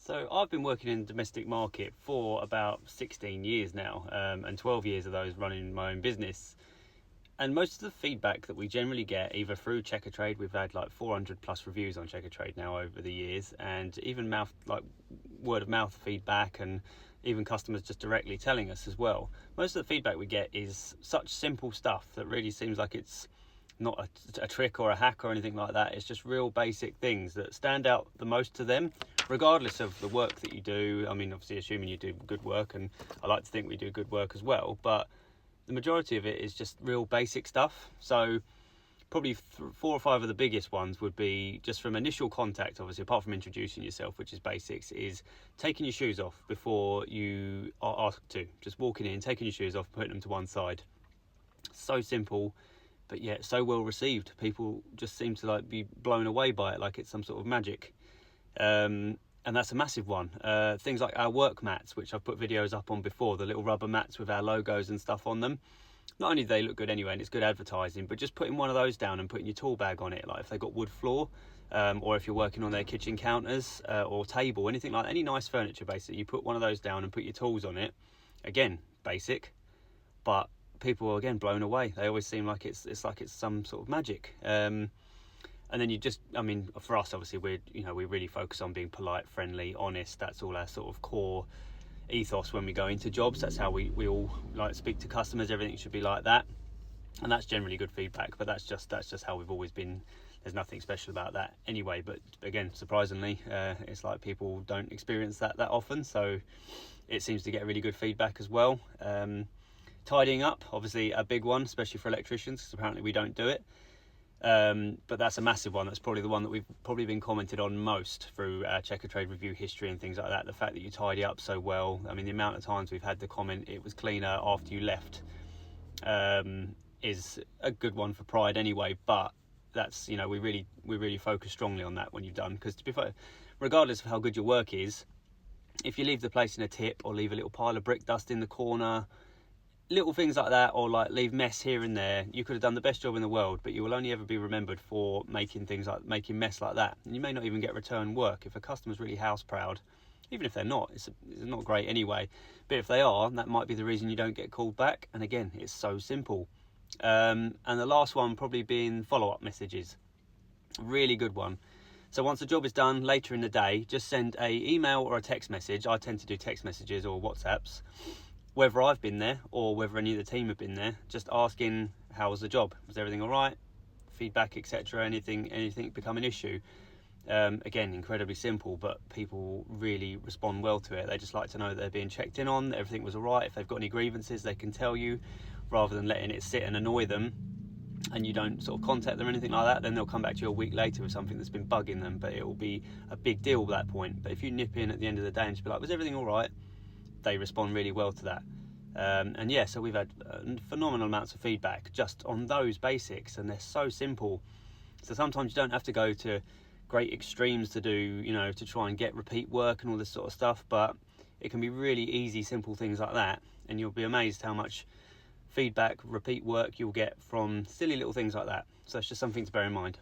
So I've been working in the domestic market for about 16 years now, and 12 years of those running my own business. And most of the feedback that we generally get, either through Checkatrade, we've had like 400 plus reviews on Checkatrade now over the years, and even word of mouth feedback, and even customers just directly telling us as well. Most of the feedback we get is such simple stuff that really seems like it's not a trick or a hack or anything like that. It's just real basic things that stand out the most to them, regardless of the work that you do. I mean, obviously assuming you do good work, and I like to think we do good work as well, but the majority of it is just real basic stuff. So probably 4 or 5 of the biggest ones would be just from initial contact, obviously, apart from introducing yourself, which is basics, is taking your shoes off before you are asked to. Just walking in, taking your shoes off, putting them to one side. So simple, but yet so well received. People just seem to be blown away by it, like it's some sort of magic. And that's a massive one. Things like our work mats, which I've put videos up on before, the little rubber mats with our logos and stuff on them. Not only do they look good anyway, and it's good advertising, but just putting one of those down and putting your tool bag on it, like if they've got wood floor, or if you're working on their kitchen counters or table, anything like any nice furniture, basically, you put one of those down and put your tools on it. Again, basic, but people are again blown away. They always seem like it's some sort of magic. And then for us, obviously, we really focus on being polite, friendly, honest. That's all our sort of core ethos when we go into jobs. That's how we all like to speak to customers. Everything should be like that, and that's generally good feedback. But that's just how we've always been. There's nothing special about that anyway. But again, surprisingly, it's like people don't experience that often, so it seems to get really good feedback as well. Tidying up, obviously, a big one, especially for electricians, because apparently we don't do it. But that's a massive one. That's probably the one that we've probably been commented on most through our Checkatrade review history and things like that. The fact that you tidy up so well. I mean, the amount of times we've had the comment, it was cleaner after you left, is a good one for pride anyway. But that's, we really focus strongly on that when you've done, because to be fair, regardless of how good your work is, if you leave the place in a tip or leave a little pile of brick dust in the corner, little things like that, or like leave mess here and there, you could have done the best job in the world, but you will only ever be remembered for making mess like that, and you may not even get return work. If a customer's really house proud, even if they're not, it's not great anyway, but if they are, that might be the reason you don't get called back. And again, it's so simple. And the last one probably being follow-up messages. Really good one. So once the job is done later in the day, just send a email or a text message. I tend to do text messages or WhatsApps, whether I've been there or whether any of the team have been there, just asking how was the job, was everything all right, feedback, etc. Anything become an issue. Again, incredibly simple, but people really respond well to it. They just like to know that they're being checked in on, that everything was all right. If they've got any grievances, they can tell you, rather than letting it sit and annoy them and you don't sort of contact them or anything like that. Then they'll come back to you a week later with something that's been bugging them, but it will be a big deal at that point. But if you nip in at the end of the day and just be like, was everything all right, they respond really well to that. So we've had phenomenal amounts of feedback just on those basics, and they're so simple. So sometimes you don't have to go to great extremes to do, to try and get repeat work and all this sort of stuff, but it can be really easy, simple things like that, and you'll be amazed how much feedback, repeat work you'll get from silly little things like that. So it's just something to bear in mind.